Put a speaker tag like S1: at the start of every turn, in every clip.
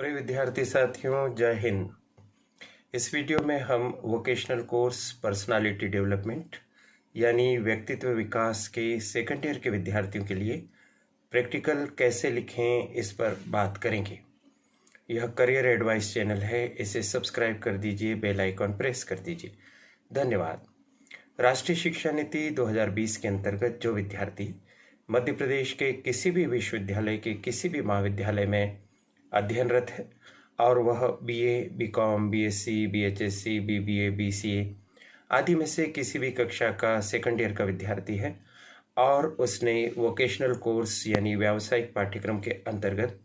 S1: प्रिय विद्यार्थी साथियों, जय हिंद। इस वीडियो में हम वोकेशनल कोर्स पर्सनालिटी डेवलपमेंट यानी व्यक्तित्व विकास के सेकंड ईयर के विद्यार्थियों के लिए प्रैक्टिकल कैसे लिखें इस पर बात करेंगे। यह करियर एडवाइस चैनल है, इसे सब्सक्राइब कर दीजिए, बेल आइकॉन प्रेस कर दीजिए। धन्यवाद। राष्ट्रीय शिक्षा नीति 2020 के अंतर्गत जो विद्यार्थी मध्य प्रदेश के किसी भी विश्वविद्यालय के किसी भी महाविद्यालय में अध्ययनरत है और वह बीए, बीकॉम, बीएससी, बीएचएससी, बीबीए, बीसीए आदि में से किसी भी कक्षा का सेकंड ईयर का विद्यार्थी है और उसने वोकेशनल कोर्स यानी व्यावसायिक पाठ्यक्रम के अंतर्गत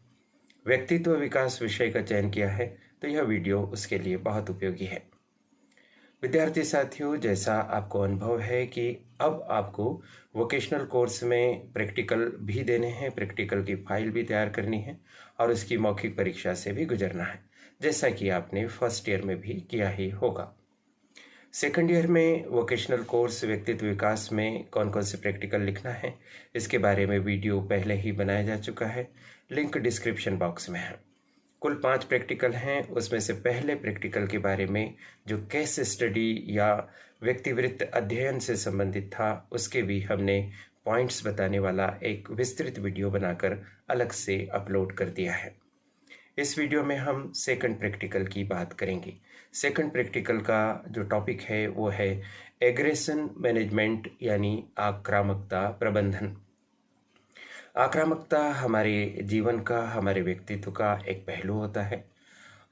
S1: व्यक्तित्व विकास विषय का चयन किया है, तो यह वीडियो उसके लिए बहुत उपयोगी है। विद्यार्थी साथियों, जैसा आपको अनुभव है कि अब आपको वोकेशनल कोर्स में प्रैक्टिकल भी देने हैं, प्रैक्टिकल की फाइल भी तैयार करनी है और उसकी मौखिक परीक्षा से भी गुजरना है, जैसा कि आपने फर्स्ट ईयर में भी किया ही होगा। सेकंड ईयर में वोकेशनल कोर्स व्यक्तित्व विकास में कौन कौन से प्रैक्टिकल लिखना है, इसके बारे में वीडियो पहले ही बनाया जा चुका है, लिंक डिस्क्रिप्शन बॉक्स में है। कुल 5 प्रैक्टिकल हैं। उसमें से पहले प्रैक्टिकल के बारे में जो केस स्टडी या व्यक्तिवृत्त अध्ययन से संबंधित था, उसके भी हमने पॉइंट्स बताने वाला एक विस्तृत वीडियो बनाकर अलग से अपलोड कर दिया है। इस वीडियो में हम सेकंड प्रैक्टिकल की बात करेंगे। सेकंड प्रैक्टिकल का जो टॉपिक है वो है एग्रेशन मैनेजमेंट यानी आक्रामकता प्रबंधन। आक्रामकता हमारे जीवन का, हमारे व्यक्तित्व का एक पहलू होता है।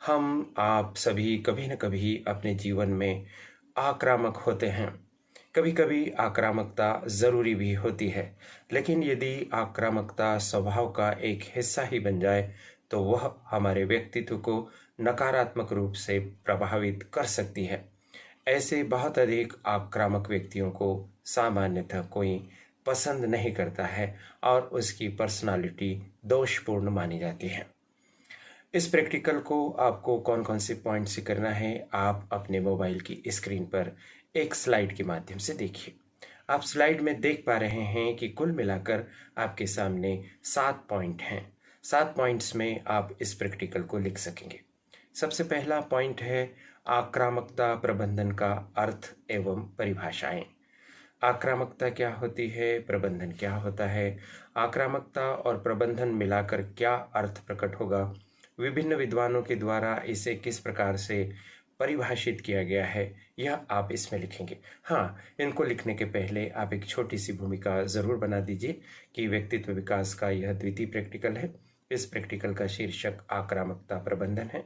S1: हम आप सभी कभी न कभी अपने जीवन में आक्रामक होते हैं। कभी कभी आक्रामकता ज़रूरी भी होती है, लेकिन यदि आक्रामकता स्वभाव का एक हिस्सा ही बन जाए तो वह हमारे व्यक्तित्व को नकारात्मक रूप से प्रभावित कर सकती है। ऐसे बहुत अधिक आक्रामक व्यक्तियों को सामान्यतः कोई पसंद नहीं करता है और उसकी पर्सनालिटी दोषपूर्ण मानी जाती है। इस प्रैक्टिकल को आपको कौन कौन से पॉइंट से करना है, आप अपने मोबाइल की स्क्रीन पर एक स्लाइड के माध्यम से देखिए। आप स्लाइड में देख पा रहे हैं कि कुल मिलाकर आपके सामने 7 पॉइंट हैं। 7 पॉइंट्स में आप इस प्रैक्टिकल को लिख सकेंगे। सबसे पहला पॉइंट है आक्रामकता प्रबंधन का अर्थ एवं परिभाषाएं। आक्रामकता क्या होती है, प्रबंधन क्या होता है, आक्रामकता और प्रबंधन मिलाकर क्या अर्थ प्रकट होगा, विभिन्न विद्वानों के द्वारा इसे किस प्रकार से परिभाषित किया गया है, यह आप इसमें लिखेंगे। हाँ, इनको लिखने के पहले आप एक छोटी सी भूमिका ज़रूर बना दीजिए कि व्यक्तित्व विकास का यह द्वितीय प्रैक्टिकल है। इस प्रैक्टिकल का शीर्षक आक्रामकता प्रबंधन है।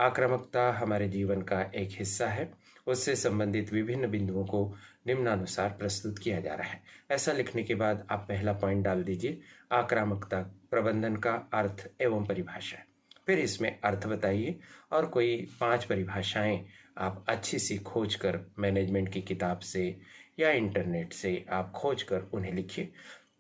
S1: आक्रामकता हमारे जीवन का एक हिस्सा है, उससे संबंधित विभिन्न बिंदुओं को निम्नानुसार प्रस्तुत किया जा रहा है। ऐसा लिखने के बाद आप पहला पॉइंट डाल दीजिए, आक्रामकता प्रबंधन का अर्थ एवं परिभाषा। फिर इसमें अर्थ बताइए और कोई 5 परिभाषाएं आप अच्छी सी खोज कर मैनेजमेंट की किताब से या इंटरनेट से आप खोज कर उन्हें लिखिए।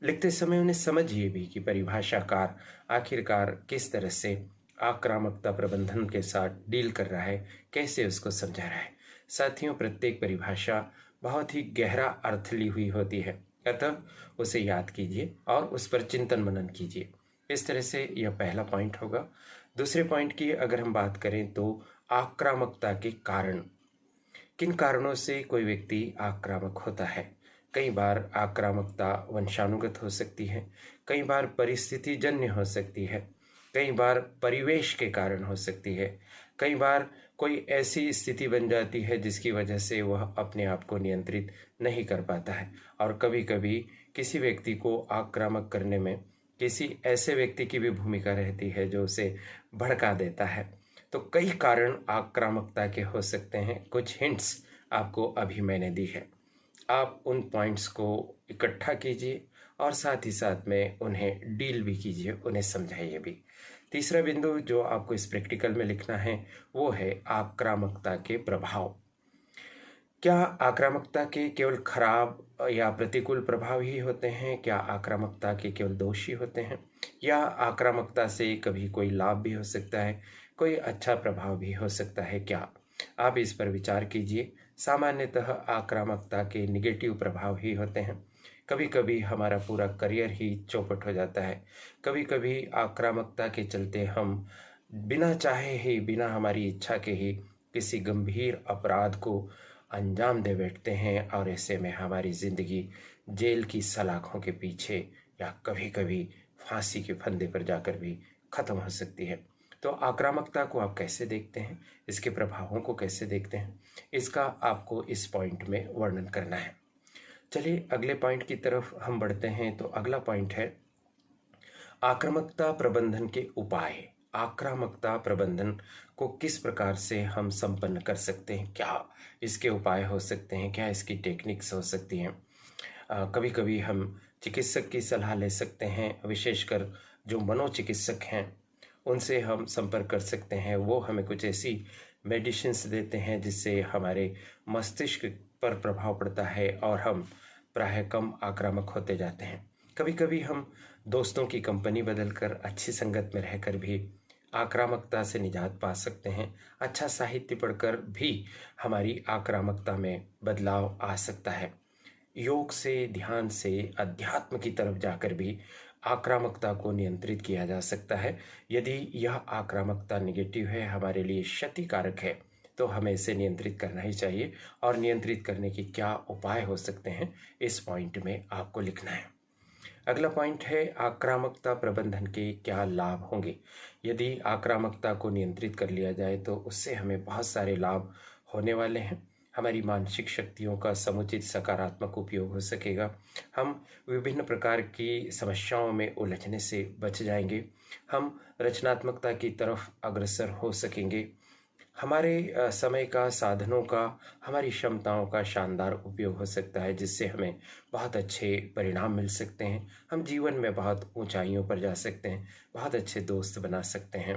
S1: लिखते समय उन्हें समझिए भी कि परिभाषाकार आखिरकार किस तरह से आक्रामकता प्रबंधन के साथ डील कर रहा है, कैसे उसको समझा रहा है। साथियों, प्रत्येक परिभाषा बहुत ही गहरा अर्थ ली हुई होती है, अतः उसे याद कीजिए और उस पर चिंतन मनन कीजिए। इस तरह से यह पहला पॉइंट होगा। दूसरे पॉइंट की अगर हम बात करें तो आक्रामकता के कारण। किन कारणों से कोई व्यक्ति आक्रामक होता है? कई बार आक्रामकता वंशानुगत हो सकती है, कई बार परिस्थिति जन्य हो सकती है, कई बार परिवेश के कारण हो सकती है, कई बार कोई ऐसी स्थिति बन जाती है जिसकी वजह से वह अपने आप को नियंत्रित नहीं कर पाता है और कभी कभी किसी व्यक्ति को आक्रामक करने में किसी ऐसे व्यक्ति की भी भूमिका रहती है जो उसे भड़का देता है। तो कई कारण आक्रामकता के हो सकते हैं। कुछ हिंट्स आपको अभी मैंने दी है, आप उन पॉइंट्स को इकट्ठा कीजिए और साथ ही साथ में उन्हें डील भी कीजिए, उन्हें समझाइए भी। तीसरा बिंदु जो आपको इस प्रैक्टिकल में लिखना है वो है आक्रामकता के प्रभाव। क्या आक्रामकता के केवल खराब या प्रतिकूल प्रभाव ही होते हैं? क्या आक्रामकता के केवल दोष ही होते हैं? या आक्रामकता से कभी कोई लाभ भी हो सकता है, कोई अच्छा प्रभाव भी हो सकता है क्या? आप इस पर विचार कीजिए। सामान्यतः आक्रामकता के निगेटिव प्रभाव ही होते हैं। कभी कभी हमारा पूरा करियर ही चौपट हो जाता है। कभी कभी आक्रामकता के चलते हम बिना चाहे ही, बिना हमारी इच्छा के ही किसी गंभीर अपराध को अंजाम दे बैठते हैं, और ऐसे में हमारी ज़िंदगी जेल की सलाखों के पीछे या कभी कभी फांसी के फंदे पर जाकर भी ख़त्म हो सकती है। तो आक्रामकता को आप कैसे देखते हैं, इसके प्रभावों को कैसे देखते हैं, इसका आपको इस पॉइंट में वर्णन करना है। चलिए अगले पॉइंट की तरफ हम बढ़ते हैं। तो अगला पॉइंट है आक्रामकता प्रबंधन के उपाय। आक्रामकता प्रबंधन को किस प्रकार से हम संपन्न कर सकते हैं, क्या इसके उपाय हो सकते हैं, क्या इसकी टेक्निक्स हो सकती हैं। कभी कभी हम चिकित्सक की सलाह ले सकते हैं, विशेषकर जो मनोचिकित्सक हैं उनसे हम संपर्क कर सकते हैं। वो हमें कुछ ऐसी मेडिसिन्स देते हैं जिससे हमारे मस्तिष्क पर प्रभाव पड़ता है और हम प्रायः कम आक्रामक होते जाते हैं। कभी कभी हम दोस्तों की कंपनी बदलकर अच्छी संगत में रहकर भी आक्रामकता से निजात पा सकते हैं। अच्छा साहित्य पढ़कर भी हमारी आक्रामकता में बदलाव आ सकता है। योग से, ध्यान से, अध्यात्म की तरफ जाकर भी आक्रामकता को नियंत्रित किया जा सकता है। यदि यह आक्रामकता निगेटिव है, हमारे लिए क्षतिकारक है, तो हमें इसे नियंत्रित करना ही चाहिए। और नियंत्रित करने के क्या उपाय हो सकते हैं, इस पॉइंट में आपको लिखना है। अगला पॉइंट है आक्रामकता प्रबंधन के क्या लाभ होंगे। यदि आक्रामकता को नियंत्रित कर लिया जाए तो उससे हमें बहुत सारे लाभ होने वाले हैं। हमारी मानसिक शक्तियों का समुचित सकारात्मक उपयोग हो सकेगा। हम विभिन्न प्रकार की समस्याओं में उलझने से बच जाएंगे। हम रचनात्मकता की तरफ अग्रसर हो सकेंगे। हमारे समय का, साधनों का, हमारी क्षमताओं का शानदार उपयोग हो सकता है, जिससे हमें बहुत अच्छे परिणाम मिल सकते हैं। हम जीवन में बहुत ऊंचाइयों पर जा सकते हैं, बहुत अच्छे दोस्त बना सकते हैं।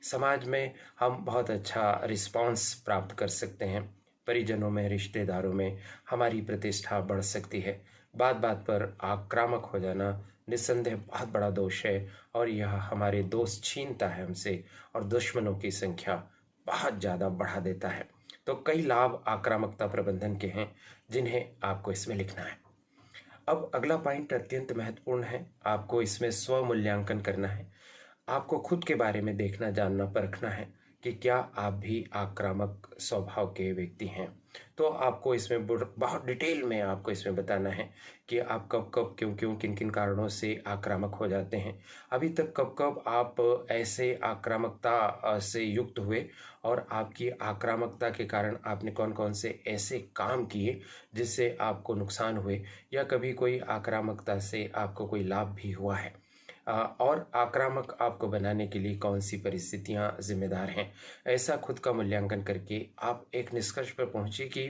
S1: समाज में हम बहुत अच्छा रिस्पांस प्राप्त कर सकते हैं। परिजनों में, रिश्तेदारों में हमारी प्रतिष्ठा बढ़ सकती है। बात बात पर आक्रामक हो जाना निस्संदेह बहुत बड़ा दोष है, और यह हमारे दोस्त छीनता है हमसे, और दुश्मनों की संख्या बहुत ज़्यादा बढ़ा देता है। तो कई लाभ आक्रामकता प्रबंधन के हैं जिन्हें आपको इसमें लिखना है। अब अगला पॉइंट अत्यंत महत्वपूर्ण है। आपको इसमें स्व मूल्यांकन करना है। आपको खुद के बारे में देखना, जानना, परखना है कि क्या आप भी आक्रामक स्वभाव के व्यक्ति हैं। तो आपको इसमें बहुत डिटेल में आपको इसमें बताना है कि आप कब कब, क्यों क्यों, किन किन कारणों से आक्रामक हो जाते हैं। अभी तक कब कब आप ऐसे आक्रामकता से युक्त हुए, और आपकी आक्रामकता के कारण आपने कौन कौन से ऐसे काम किए जिससे आपको नुकसान हुए, या कभी कोई आक्रामकता से आपको कोई लाभ भी हुआ है। और आक्रामक आपको बनाने के लिए कौन सी परिस्थितियां जिम्मेदार हैं। ऐसा खुद का मूल्यांकन करके आप एक निष्कर्ष पर पहुंचे कि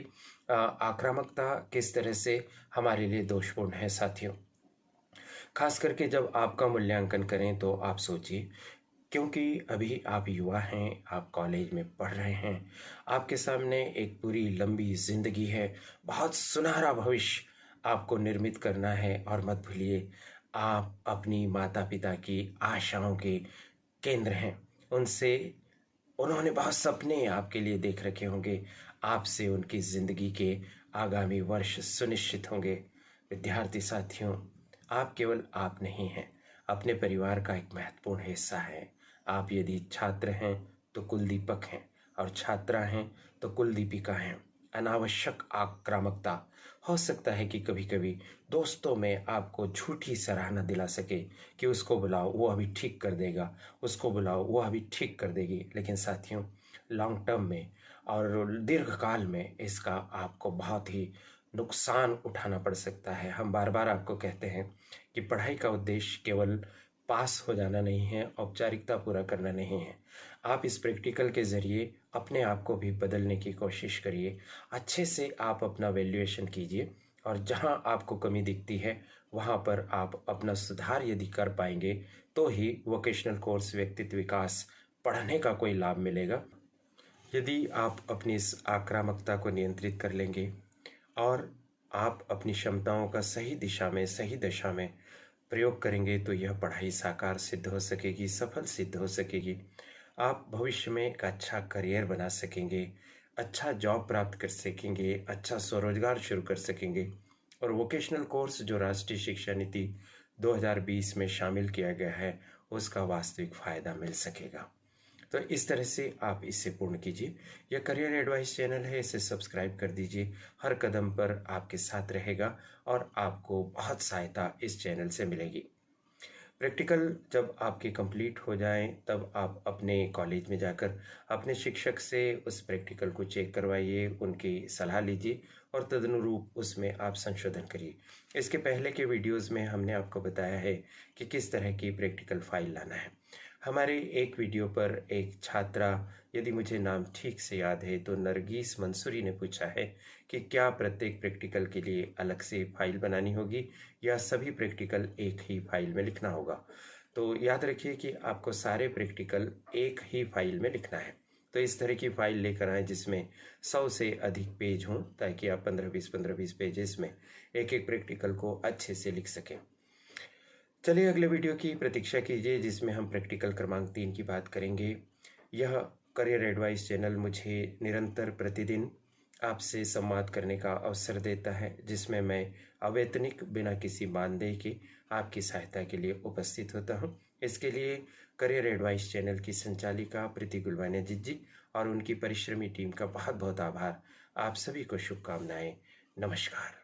S1: आक्रामकता किस तरह से हमारे लिए दोषपूर्ण है। साथियों, खास करके जब आपका मूल्यांकन करें तो आप सोचिए, क्योंकि अभी आप युवा हैं, आप कॉलेज में पढ़ रहे हैं, आपके सामने एक पूरी लंबी जिंदगी है, बहुत सुनहरा भविष्य आपको निर्मित करना है। और मत भूलिए, आप अपनी माता पिता की आशाओं के केंद्र हैं। उनसे उन्होंने बहुत सपने आपके लिए देख रखे होंगे। आपसे उनकी ज़िंदगी के आगामी वर्ष सुनिश्चित होंगे। विद्यार्थी साथियों, आप केवल आप नहीं हैं, अपने परिवार का एक महत्वपूर्ण हिस्सा है। आप यदि छात्र हैं तो कुलदीपक हैं, और छात्रा हैं तो कुलदीपिका हैं। अनावश्यक आक्रामकता हो सकता है कि कभी कभी दोस्तों में आपको झूठी सराहना दिला सके कि उसको बुलाओ वो अभी ठीक कर देगा, उसको बुलाओ वो अभी ठीक कर देगी। लेकिन साथियों, लॉन्ग टर्म में और दीर्घकाल में इसका आपको बहुत ही नुकसान उठाना पड़ सकता है। हम बार बार आपको कहते हैं कि पढ़ाई का उद्देश्य केवल पास हो जाना नहीं है, औपचारिकता पूरा करना नहीं है। आप इस प्रैक्टिकल के ज़रिए अपने आप को भी बदलने की कोशिश करिए। अच्छे से आप अपना वैल्यूएशन कीजिए, और जहां आपको कमी दिखती है वहां पर आप अपना सुधार यदि कर पाएंगे तो ही वोकेशनल कोर्स व्यक्तित्व विकास पढ़ने का कोई लाभ मिलेगा। यदि आप अपनी इस आक्रामकता को नियंत्रित कर लेंगे और आप अपनी क्षमताओं का सही दिशा में, सही दशा में प्रयोग करेंगे, तो यह पढ़ाई साकार सिद्ध हो सकेगी, सफल सिद्ध हो सकेगी। आप भविष्य में एक अच्छा करियर बना सकेंगे, अच्छा जॉब प्राप्त कर सकेंगे, अच्छा स्वरोजगार शुरू कर सकेंगे, और वोकेशनल कोर्स जो राष्ट्रीय शिक्षा नीति 2020 में शामिल किया गया है उसका वास्तविक फ़ायदा मिल सकेगा। तो इस तरह से आप इसे पूर्ण कीजिए। यह करियर एडवाइस चैनल है, इसे सब्सक्राइब कर दीजिए। हर कदम पर आपके साथ रहेगा और आपको बहुत सहायता इस चैनल से मिलेगी। प्रैक्टिकल जब आपके कंप्लीट हो जाएं तब आप अपने कॉलेज में जाकर अपने शिक्षक से उस प्रैक्टिकल को चेक करवाइए, उनकी सलाह लीजिए और तदनुरूप उसमें आप संशोधन करिए। इसके पहले के वीडियोस में हमने आपको बताया है कि किस तरह की प्रैक्टिकल फाइल लाना है। हमारे एक वीडियो पर एक छात्रा, यदि मुझे नाम ठीक से याद है तो नरगिस मंसूरी ने पूछा है कि क्या प्रत्येक प्रैक्टिकल के लिए अलग से फाइल बनानी होगी या सभी प्रैक्टिकल एक ही फाइल में लिखना होगा। तो याद रखिए कि आपको सारे प्रैक्टिकल एक ही फाइल में लिखना है। तो इस तरह की फाइल लेकर आएँ जिसमें 100 से अधिक पेज हों, ताकि आप 15-20 पेजेस में एक एक प्रैक्टिकल को अच्छे से लिख सकें। चलिए अगले वीडियो की प्रतीक्षा कीजिए जिसमें हम प्रैक्टिकल क्रमांक 3 की बात करेंगे। यह करियर एडवाइस चैनल मुझे निरंतर प्रतिदिन आपसे संवाद करने का अवसर देता है, जिसमें मैं अवैतनिक बिना किसी मानदेय के आपकी सहायता के लिए उपस्थित होता हूं। इसके लिए करियर एडवाइस चैनल की संचालिका प्रीति गुलवाने जी और उनकी परिश्रमी टीम का बहुत बहुत आभार। आप सभी को शुभकामनाएं। नमस्कार।